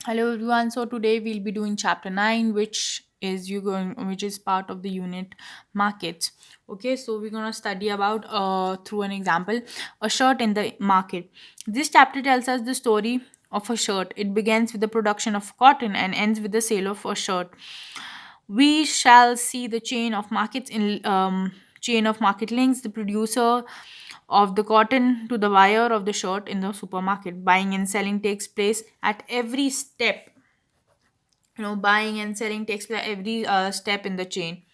Hello everyone. So today we'll be doing chapter 9, which is part of the unit markets. Okay, so we're gonna study about through an example a shirt in the market. This chapter tells us the story of a shirt. It begins with the production of cotton and ends with the sale of a shirt. We shall see the chain of market links, the producer of the cotton to the buyer of the shirt in the supermarket. Buying and selling takes place at every step. Buying and selling takes place at every step in the chain.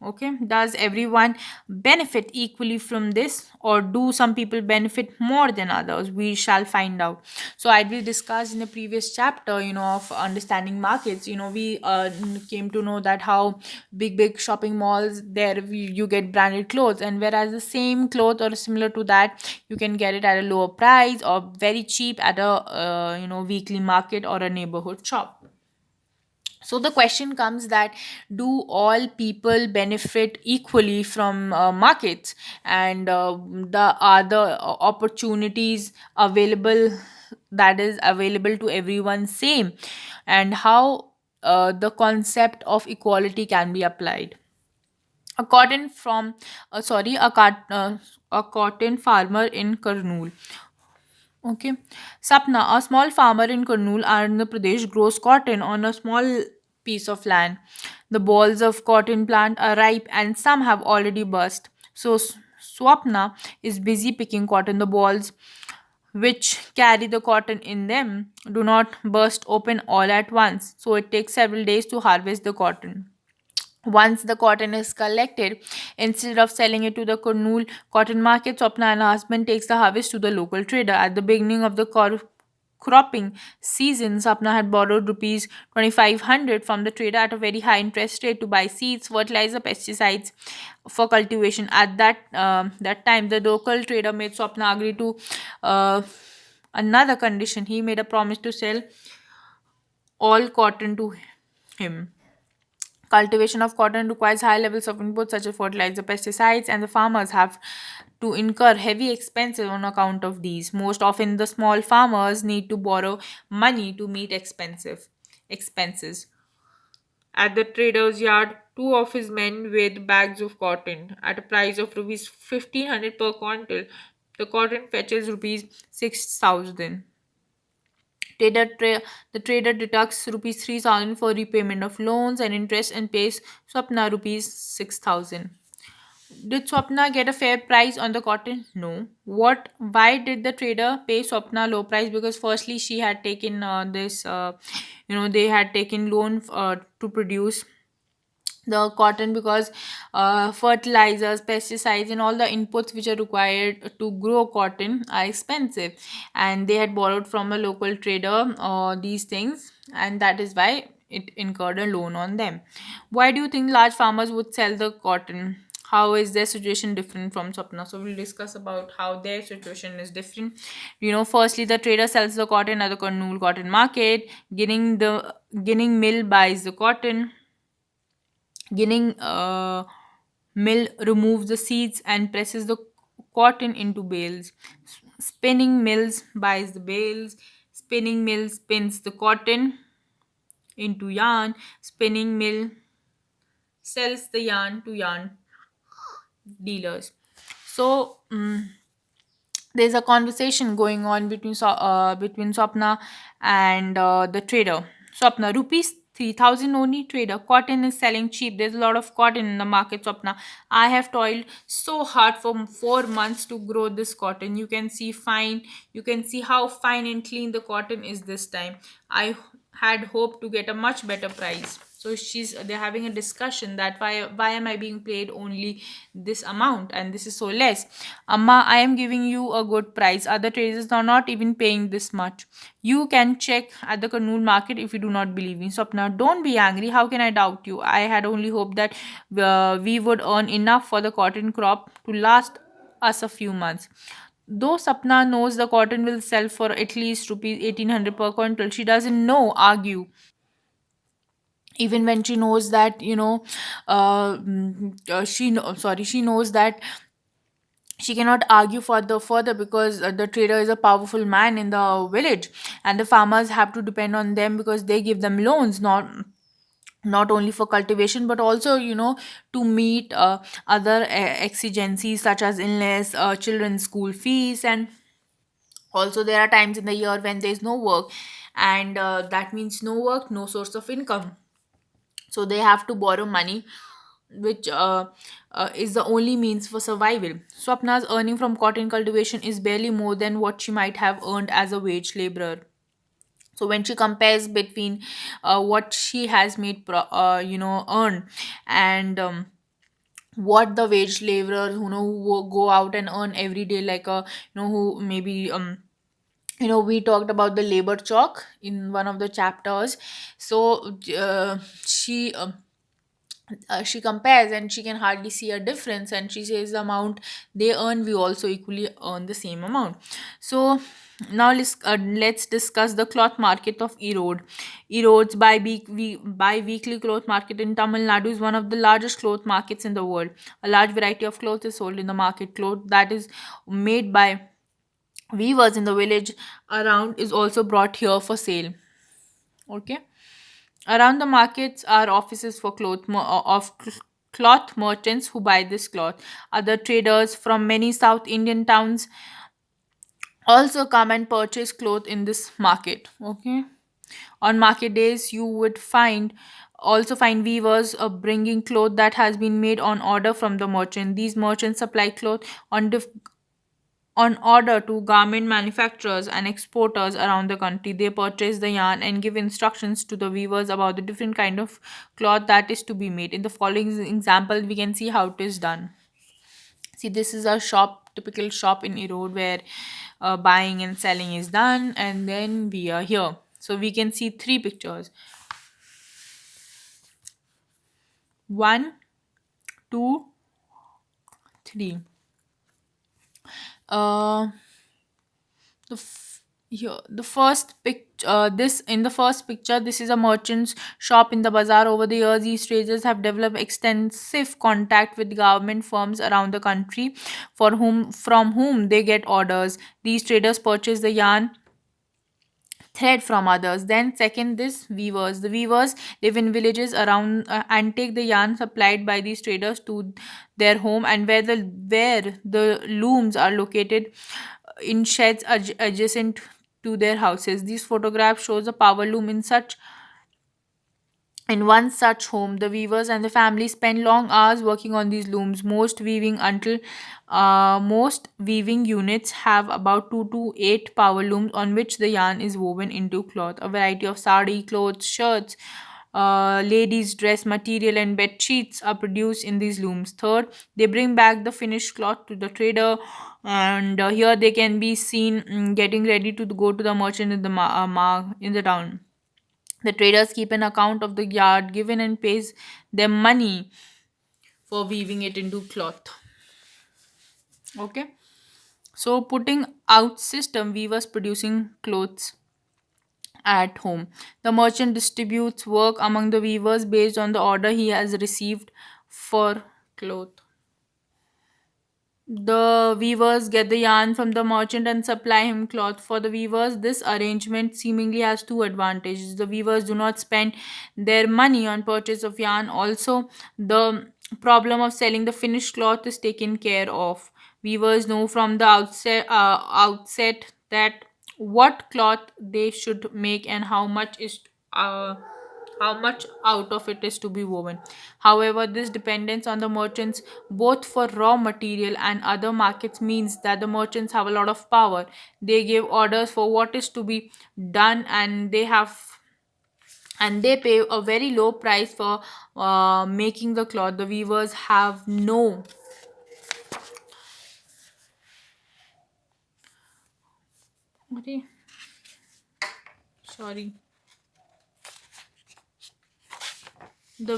Okay, does everyone benefit equally from this, or do some people benefit more than others? We shall find out. So I will discuss in the previous chapter, of understanding markets. We came to know that how big shopping malls there you get branded clothes, and whereas the same cloth or similar to that you can get it at a lower price or very cheap at a weekly market or a neighborhood shop. So the question comes that, do all people benefit equally from markets, and the other opportunities available, that is available to everyone same, and how the concept of equality can be applied. A cotton from sorry a cotton farmer in Kurnool. Okay. Sapna, a small farmer in Kurnool, Andhra Pradesh, grows cotton on a small piece of land. The balls of cotton plant are ripe and some have already burst. So Swapna is busy picking cotton. The balls which carry the cotton in them do not burst open all at once. So it takes several days to harvest the cotton. Once the cotton is collected, instead of selling it to the Kurnool cotton market, Swapna and her husband takes the harvest to the local trader. At the beginning of the cropping season, Sapna had borrowed rupees 2500 from the trader at a very high interest rate to buy seeds, fertilizer, pesticides for cultivation. At that time, the local trader made Swapna agree to uh, another condition. He made a promise to sell all cotton to him. Cultivation of cotton requires high levels of inputs such as fertilizer, pesticides, and the farmers have to incur heavy expenses on account of these. Most often, the small farmers need to borrow money to meet expensive expenses. At the trader's yard, two of his men weighed bags of cotton at a price of rupees 1500 per quintal. The cotton fetches rupees 6,000. The trader deducts rupees 3,000 for repayment of loans and interest and pays Swapna rupees 6,000. Did Swapna get a fair price on the cotton? No. What? Why did the trader pay Swapna low price? Because firstly, she had taken they had taken loan to produce the cotton, because fertilizers, pesticides, and all the inputs which are required to grow cotton are expensive, and they had borrowed from a local trader these things, and that is why it incurred a loan on them. Why do you think large farmers would sell the cotton? How is their situation different from Sapna? So we'll discuss about how their situation is different. Firstly, the trader sells the cotton at the Kurnool cotton market. Ginning mill buys the cotton. Ginning mill removes the seeds and presses the cotton into bales. Spinning mills buys the bales. Spinning mill spins the cotton into yarn. Spinning mill sells the yarn to yarn dealers. So there's a conversation going on between Swapna and the trader. Swapna, rupees 3,000 only, trader. Cotton is selling cheap. There's a lot of cotton in the market, Swapna. I have toiled so hard for 4 months to grow this cotton. You can see how fine and clean the cotton is this time. I had hoped to get a much better price. So they're having a discussion that why am I being paid only this amount, and this is so less. Amma, I am giving you a good price. Other traders are not even paying this much. You can check at the Kurnool market if you do not believe me. Swapna, don't be angry. How can I doubt you? I had only hoped that we would earn enough for the cotton crop to last us a few months. Though Sapna knows the cotton will sell for at least rupees 1,800 per quintal, she doesn't argue, even when she knows that she knows that she cannot argue further because the trader is a powerful man in the village, and the farmers have to depend on them because they give them loans, not only for cultivation but also, to meet other exigencies such as illness, children's school fees, and also there are times in the year when there is no work, and that means no work, no source of income, so they have to borrow money, which is the only means for survival. Swapna's earning from cotton cultivation is barely more than what she might have earned as a wage laborer. So when she compares between what she has made earn, and what the wage laborers, who go out and earn every day, like a, who maybe we talked about the labor chalk in one of the chapters. So she compares and she can hardly see a difference, and she says the amount they earn, we also equally earn the same amount. So now let's discuss the cloth market of Erode. Erode's bi-weekly cloth market in Tamil Nadu is one of the largest cloth markets in the world. A large variety of clothes is sold in the market. Cloth that is made by weavers in the village around is also brought here for sale. Okay. Around the markets are offices for cloth merchants who buy this cloth. Other traders from many South Indian towns also come and purchase cloth in this market. Okay. On market days, you would find weavers bringing cloth that has been made on order from the merchant. These merchants supply cloth on order to garment manufacturers and exporters around the country. They purchase the yarn and give instructions to the weavers about the different kind of cloth that is to be made. In the following example, we can see how it is done. See, this is a typical shop in Erode where buying and selling is done, and then we are here. So we can see three pictures: one, two, three. Uh, the here the first this in the first picture, this is a merchant's shop in the bazaar. Over the years, these traders have developed extensive contact with government firms around the country, from whom they get orders. These traders purchase the yarn thread from others. Then second, this weavers, the weavers live in villages around and take the yarn supplied by these traders to their home, and where the looms are located in sheds adjacent to their houses. This photograph shows a power loom in one such home. The weavers and the family spend long hours working on these looms. Most weaving units have about 2 to 8 power looms on which the yarn is woven into cloth. A variety of sari, clothes, shirts, ladies' dress material, and bed sheets are produced in these looms. Third, they bring back the finished cloth to the trader, and here they can be seen getting ready to go to the merchant in in the town. The traders keep an account of the yard given and pays them money for weaving it into cloth. Okay. So putting out system, weavers producing clothes at home. The merchant distributes work among the weavers based on the order he has received for cloth. The weavers get the yarn from the merchant and supply him cloth. For the weavers, this arrangement seemingly has two advantages. The weavers do not spend their money on purchase of yarn. Also, the problem of selling the finished cloth is taken care of. Weavers know from the outset that what cloth they should make and uh, how much out of it is to be woven. However, this dependence on the merchants, both for raw material and other markets, means that the merchants have a lot of power. They give orders for what is to be done, and they pay a very low price for making the cloth. The weavers have no okay, sorry. The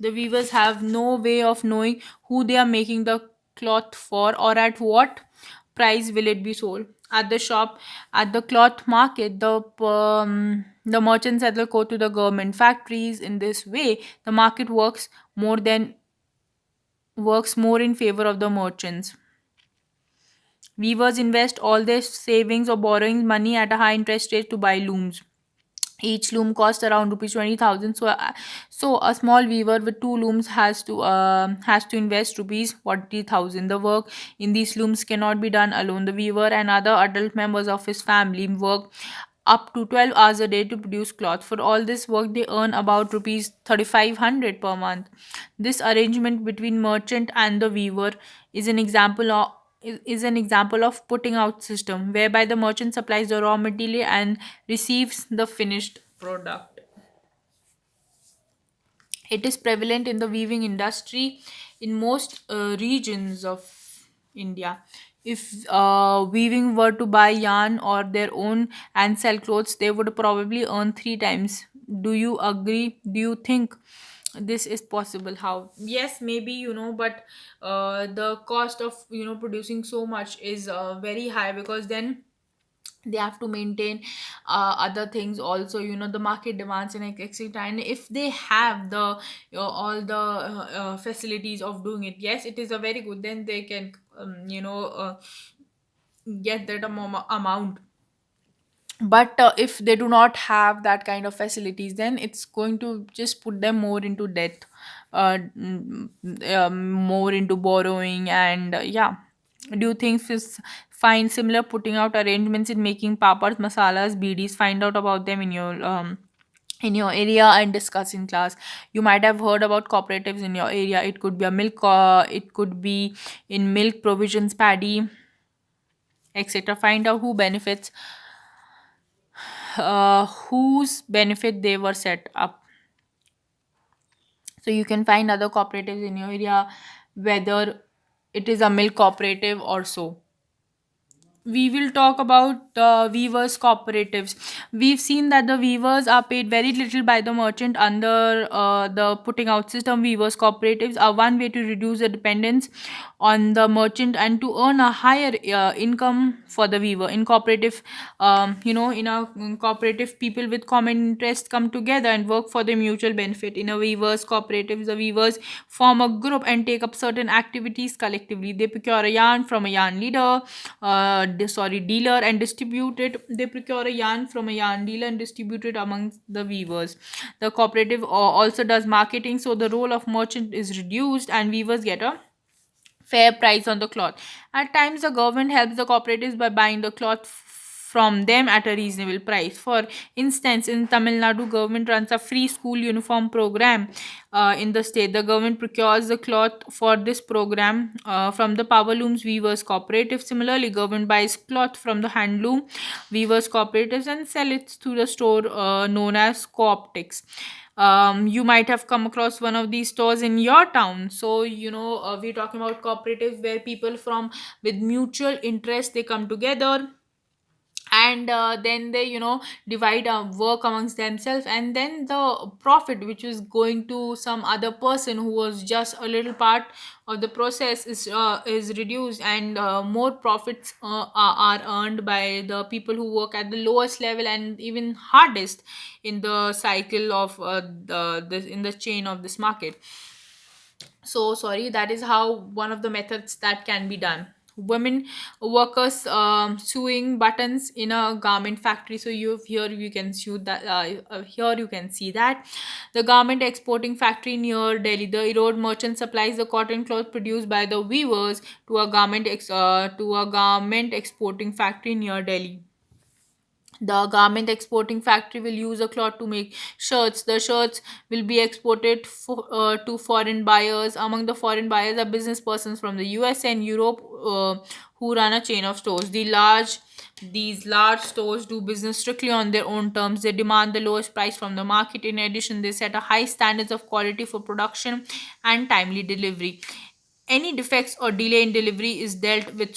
weavers have no way of knowing who they are making the cloth for, or at what price will it be sold. At the shop, at the cloth market, the merchants sell the cloth to the government factories. In this way, the market works more than works more in favor of the merchants. Weavers invest all their savings or borrowing money at a high interest rate to buy looms. Each loom costs around rupees 20,000. So a small weaver with two looms has to invest rupees 40,000. The work in these looms cannot be done alone. The weaver and other adult members of his family work up to 12 hours a day to produce cloth. For all this work, they earn about rupees 3,500 per month. This arrangement between merchant and the weaver is an example of putting out system whereby the merchant supplies the raw material and receives the finished product. It is prevalent in the weaving industry in most regions of India. If weaving were to buy yarn or their own and sell clothes, they would probably earn three times. Do you agree? Do you think this is possible? How? Yes, maybe, but the cost of producing so much is very high, because then they have to maintain other things also. The market demands, and etc. And if they have the all the facilities of doing it, yes, it is a very good, then they can get that amount. But if they do not have that kind of facilities, then it's going to just put them more into debt, more into borrowing. And yeah, do you think is find similar putting out arrangements in making papads, masalas, bds? Find out about them in your area and discuss in class. You might have heard about cooperatives in your area. It could be a milk, it could be in milk provisions, paddy, etc. Find out whose benefit they were set up. So you can find other cooperatives in your area, whether it is a milk cooperative or so. We will talk about the weavers cooperatives. We've seen that the weavers are paid very little by the merchant under the putting out system. Weavers cooperatives are one way to reduce the dependence on the merchant and to earn a higher income for the weaver. In cooperative, in a cooperative, people with common interest come together and work for the mutual benefit. In a weavers cooperatives, the weavers form a group and take up certain activities collectively. They procure a yarn from a yarn leader, dealer, and distribute it. They procure a yarn from a yarn dealer and distribute it among the weavers. The cooperative also does marketing, so the role of merchant is reduced and weavers get a fair price on the cloth. At times, the government helps the cooperatives by buying the cloth from them at a reasonable price. For instance, in Tamil Nadu, government runs a free school uniform program in the state. The government procures the cloth for this program from the power looms weavers cooperative. Similarly, government buys cloth from the handloom weavers cooperatives and sell it through the store known as Cooptics. You might have come across one of these stores in your town. So we're talking about cooperatives where people from with mutual interest, they come together, and then they divide work amongst themselves, and then the profit which is going to some other person who was just a little part of the process is reduced, and more profits are earned by the people who work at the lowest level and even hardest in the cycle of in the chain of this market. So sorry, that is how one of the methods that can be done. Women workers sewing buttons in a garment factory. So here you can see that here you can see that the garment exporting factory near Delhi. The road merchant supplies the cotton cloth produced by the weavers to a garment exporting factory near Delhi. The garment exporting factory will use a cloth to make shirts. The shirts will be exported to foreign buyers. Among the foreign buyers are business persons from the US and Europe who run a chain of stores. These large stores do business strictly on their own terms. They demand the lowest price from the market. In addition, they set a high standards of quality for production and timely delivery. Any defects or delay in delivery is dealt with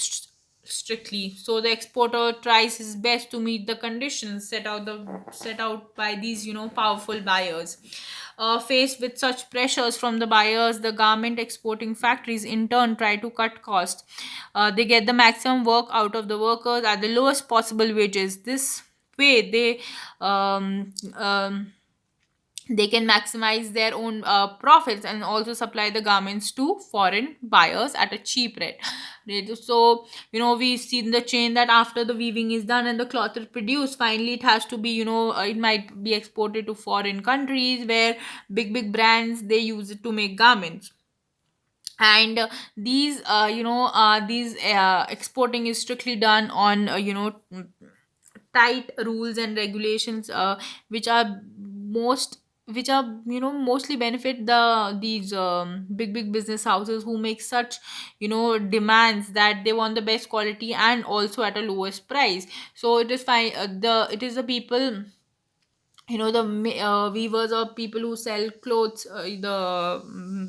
strictly. So the exporter tries his best to meet the conditions set out by these powerful buyers. Faced with such pressures from the buyers, the garment exporting factories in turn try to cut costs. They get the maximum work out of the workers at the lowest possible wages. This way, they um, um, They can maximize their own profits and also supply the garments to foreign buyers at a cheap rate. So we've seen the chain that after the weaving is done and the cloth is produced, finally it has to be, it might be exported to foreign countries where big brands, they use it to make garments. And these exporting is strictly done on tight rules and regulations, which are most which are mostly benefit these big business houses who make such demands that they want the best quality and also at a lowest price. So it is fine, it is the people, weavers or people who sell clothes, the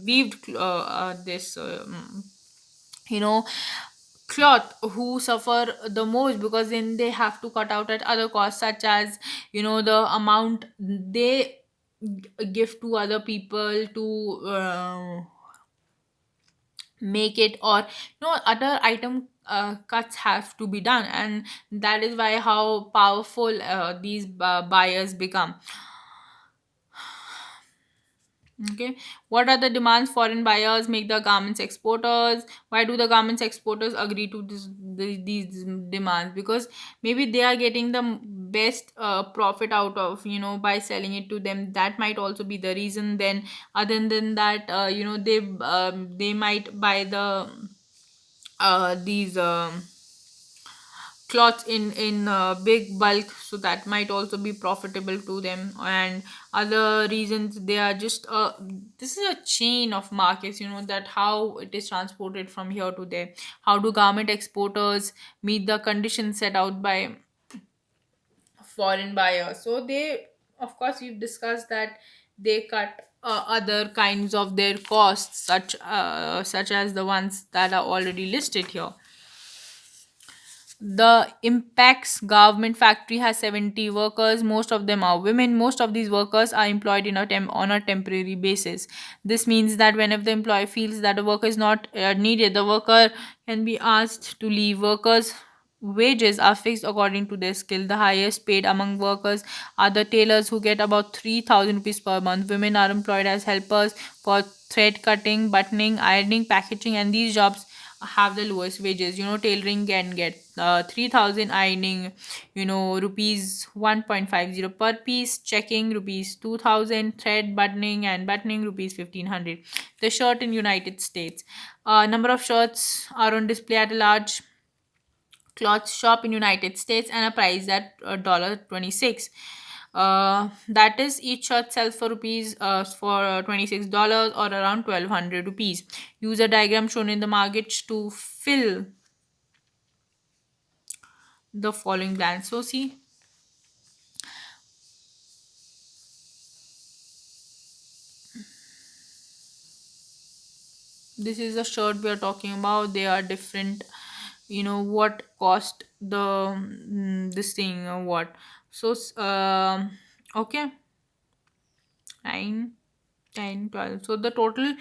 weaved this you know cloth, who suffer the most, because then they have to cut out at other costs, such as the amount they give to other people to make it, or other item cuts have to be done. And that is why how powerful these buyers become. Okay, what are the demands foreign buyers make the garments exporters? Why do the garments exporters agree to these demands? Because maybe they are getting the best profit out of, by selling it to them. That might also be the reason. Then, other than that, they might buy these cloths in big bulk, so that might also be profitable to them. And other reasons, they are just this is a chain of markets, that how it is transported from here to there. How do garment exporters meet the conditions set out by foreign buyers? So they, of course, we've discussed that they cut other kinds of their costs, such as the ones that are already listed here. The impacts government factory has 70 workers. Most of them are women. Most of these workers are employed on a temporary basis. This means that whenever the employer feels that a worker is not needed, the worker can be asked to leave. Workers wages are fixed according to their skill. The highest paid among workers are the tailors, who get about 3,000 rupees per month. Women are employed as helpers for thread cutting, buttoning, ironing, packaging, and these jobs have the lowest wages. Tailoring can get 3,000, ironing, rupees 1.50 per piece, checking rupees 2,000, thread buttoning and buttoning rupees 1,500. The shirt in United States. Number of shirts are on display at a large cloth shop in United States and a price at $26. That is, each shirt sells for $26 or around 1,200 rupees. Use a diagram shown in the market to fill the following blanks. So see, this is the shirt we are talking about. They are different. What cost the this thing or what? So okay, 9, 10, 12. So the total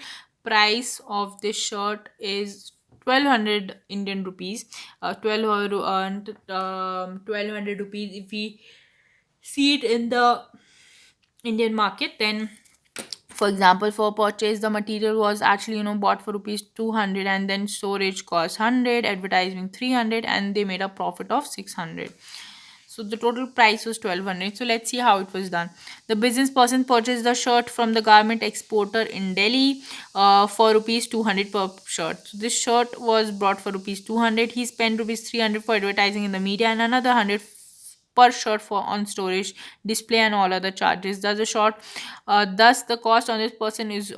price of this shirt is 1,200 Indian rupees. 1,200 rupees. If we see it in the Indian market, then, for example, for purchase, the material was actually bought for rupees 200, and then storage cost 100, advertising 300, and they made a profit of 600. So the total price was 1,200. So let's see how it was done. The business person purchased the shirt from the garment exporter in Delhi for rupees 200 per shirt. So this shirt was brought for rupees 200. He spent rupees 300 for advertising in the media and another 100 per shirt for on storage, display, and all other charges. Thus the cost on this person is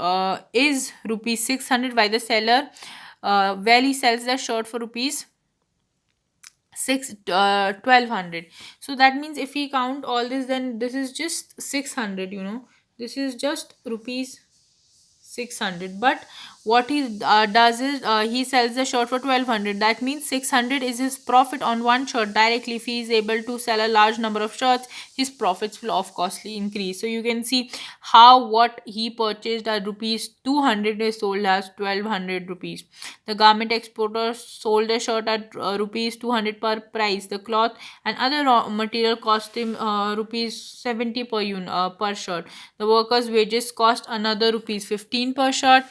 rupees 600 by the seller. Well, he sells the shirt for rupees 1,200. So that means if we count all this, then this is just 600. This is just rupees 600. But What he does is he sells the shirt for 1200. That means 600 is his profit on one shirt directly. If he is able to sell a large number of shirts, his profits will of course increase. So you can see how what he purchased at rupees 200 is sold as 1200 rupees. The garment exporter sold a shirt at rupees 200 per price. The cloth and other raw material cost him rupees 70 per shirt. The workers wages cost another rupees 15 per shirt.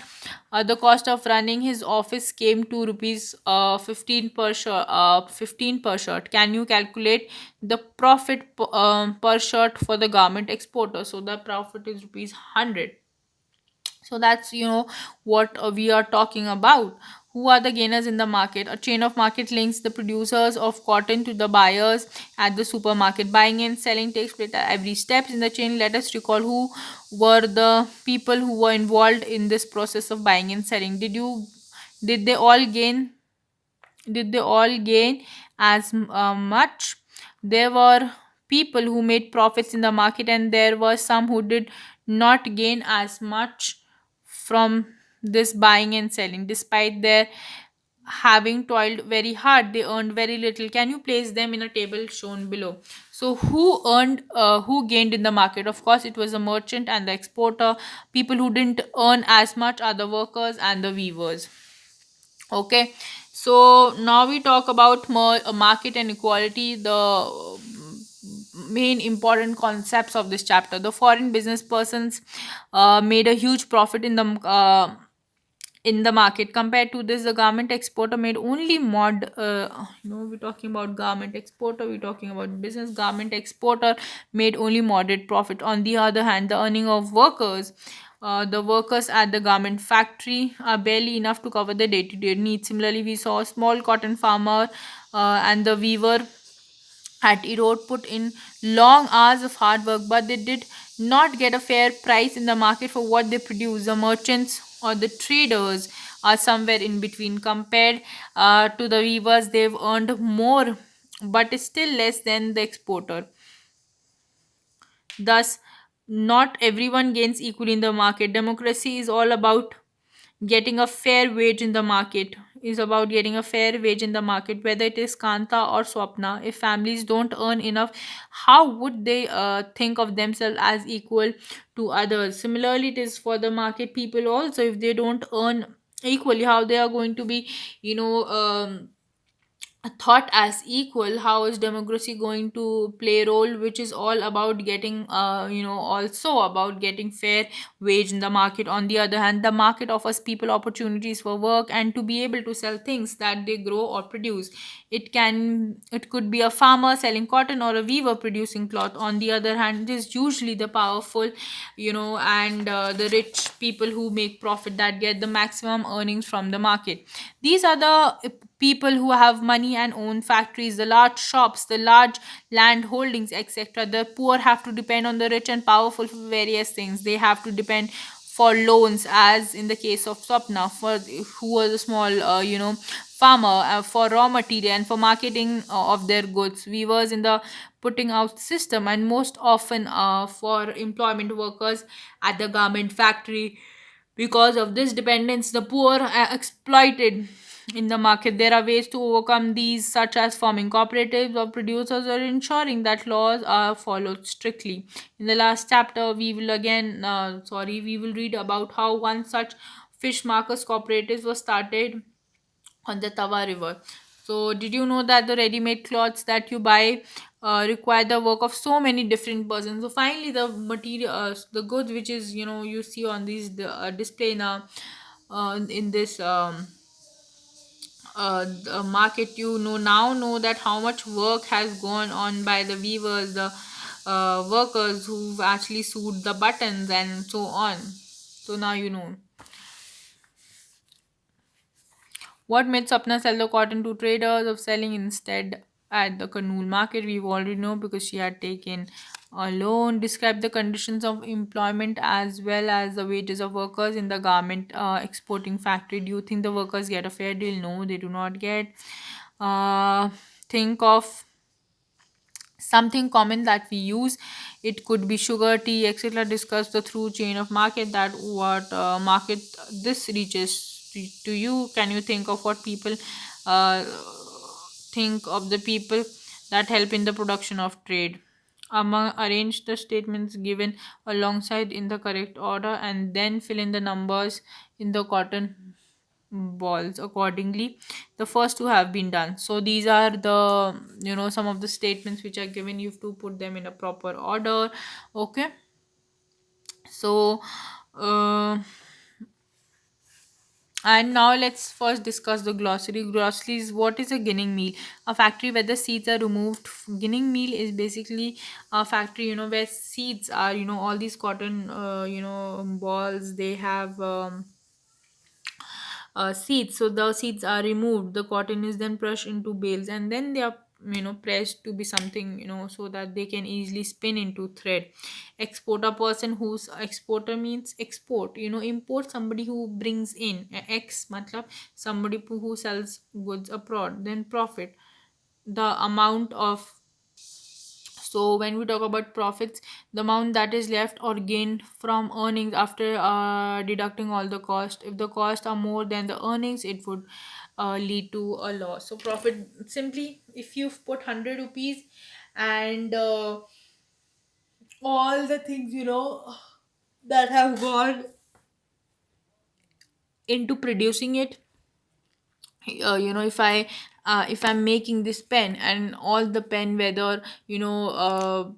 The cost of running his office came to rupees 15 per shirt. 15 per shirt. Can you calculate the profit per shirt for the garment exporter? So the profit is rupees 100. So that's what we are talking about. Who are the gainers in the market? A chain of market links the producers of cotton to the buyers at the supermarket. Buying and selling takes place at every step in the chain. Let us recall who were the people who were involved in this process of buying and selling. Did they all gain? Did they all gain as much? There were people who made profits in the market, and there were some who did not gain as much from this buying and selling. Despite their having toiled very hard, they earned very little. Can you place them in a table shown below? So who gained in the market? Of course it was the merchant and the exporter. People who didn't earn as much are the workers and the weavers. Okay, so now we talk about more market and equality, the main important concepts of this chapter. The foreign business persons made a huge profit in the market. Compared to this, the garment exporter made only we're talking about garment exporter, we're talking about business. Garment exporter made only moderate profit. On the other hand, the earning of workers, the workers at the garment factory are barely enough to cover the day-to-day needs. Similarly, we saw a small cotton farmer and the weaver at Erode put in long hours of hard work, but they did not get a fair price in the market for what they produce. The merchants or the traders are somewhere in between. Compared to the weavers, they've earned more, but still less than the exporter. Thus, not everyone gains equally in the market. Democracy is all about getting a fair wage in the market. Is about getting a fair wage in the market, whether it is Kanta or Swapna. If families don't earn enough, how would they think of themselves as equal to others? Similarly, it is for the market people also. If they don't earn equally, how they are going to be you know um, thought as equal? How is democracy going to play a role, which is all about getting also about getting fair wage in the market? On the other hand, the market offers people opportunities for work and to be able to sell things that they grow or produce. It could be a farmer selling cotton or a weaver producing cloth. On the other hand, it is usually the powerful and the rich people who make profit, that get the maximum earnings from the market. These are the people who have money and own factories, the large shops, the large land holdings, etc. The poor have to depend on the rich and powerful for various things. They have to depend for loans, as in the case of Swapna, for who was a small farmer, for raw material and for marketing of their goods. Weavers in the putting out system, and most often for employment workers at the garment factory. Because of this dependence, the poor are exploited in the market. There are ways to overcome these, such as forming cooperatives of producers or ensuring that laws are followed strictly. In the last chapter, we will read about how one such fish markers cooperatives was started on the Tawa River. So, did you know that the ready-made clothes that you buy require the work of so many different persons? So, finally, the material, the goods which is you see on these display now in this the market, now know that how much work has gone on by the weavers, the workers who've actually sewed the buttons and so on. So now you know. What made Sapna sell the cotton to traders of selling instead at the Kannur market? We've already know, because she had taken a loan. Describe the conditions of employment as well as the wages of workers in the garment exporting factory. Do you think the workers get a fair deal? No, they do not get. Uh, think of something common that we use. It could be sugar, tea, etc. Discuss the through chain of market, that what market this reaches to you. Can you think of what people uh, think of the people that help in the production of trade? Among arrange the statements given alongside in the correct order, and then fill in the numbers in the cotton balls accordingly. The first two have been done. So these are the, some of the statements which are given. You have to put them in a proper order. Okay. So uh, and now let's first discuss the glossary. Glossary is, what is a ginning meal? A factory where the seeds are removed. Ginning meal is basically a factory, where seeds are, all these cotton, balls. They have seeds. So the seeds are removed, the cotton is then crushed into bales, and then they are, pressed to be something, so that they can easily spin into thread. Exporter, person whose exporter means export, import, somebody who brings in. Ex matlab somebody who sells goods abroad. Then profit, the amount of, so when we talk about profits, the amount that is left or gained from earnings after deducting all the cost. If the costs are more than the earnings, it would lead to a loss. So profit, simply, if you've put 100 rupees, and all the things, that have gone into producing it, if I'm making this pen, and all the pen, whether,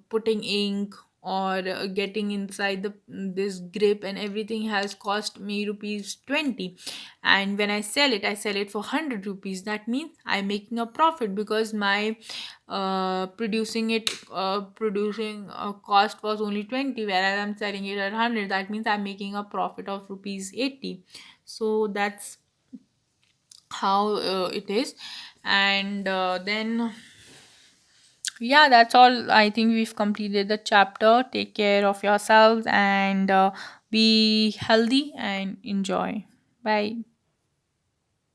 putting ink, or getting inside the this grip, and everything has cost me rupees 20, and when I sell it for 100 rupees. That means I'm making a profit, because my producing cost was only 20, whereas I'm selling it at 100. That means I'm making a profit of rupees 80. So that's how it is. And then, yeah, that's all. I think we've completed the chapter. Take care of yourselves, and be healthy and enjoy. Bye.